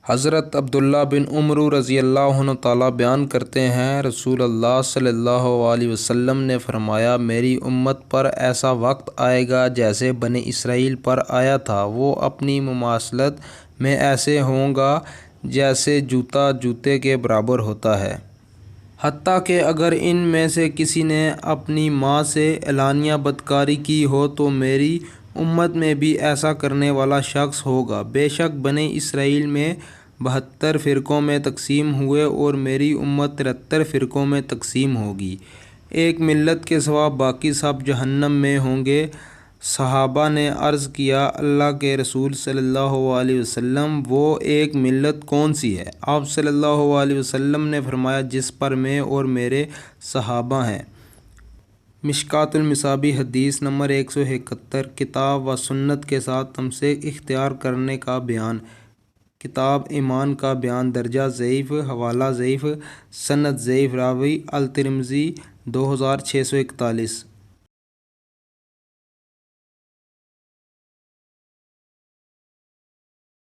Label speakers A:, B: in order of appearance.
A: حضرت عبداللہ بن عمر رضی اللہ عنہ تعالیٰ بیان کرتے ہیں، رسول اللہ صلی اللہ علیہ وسلم نے فرمایا، میری امت پر ایسا وقت آئے گا جیسے بنی اسرائیل پر آیا تھا۔ وہ اپنی مماثلت میں ایسے ہوں گا جیسے جوتا جوتے کے برابر ہوتا ہے۔ حتیٰ کہ اگر ان میں سے کسی نے اپنی ماں سے اعلانیہ بدکاری کی ہو تو میری امت میں بھی ایسا کرنے والا شخص ہوگا۔ بے شک بنی اسرائیل میں 72 فرقوں میں تقسیم ہوئے اور میری امت 73 فرقوں میں تقسیم ہوگی۔ ایک ملت کے سوا باقی سب جہنم میں ہوں گے۔ صحابہ نے عرض کیا، اللہ کے رسول صلی اللہ علیہ وسلم، وہ ایک ملت کون سی ہے؟ آپ صلی اللہ علیہ وسلم نے فرمایا، جس پر میں اور میرے صحابہ ہیں۔ مشکوٰۃ المصابیح حدیث نمبر 171۔ کتاب و سنت کے ساتھ تمسک اختیار کرنے کا بیان۔ کتاب ایمان کا بیان۔ درجہ ضعیف، حوالہ ضعیف، سند ضعیف، راوی الترمذی 2641۔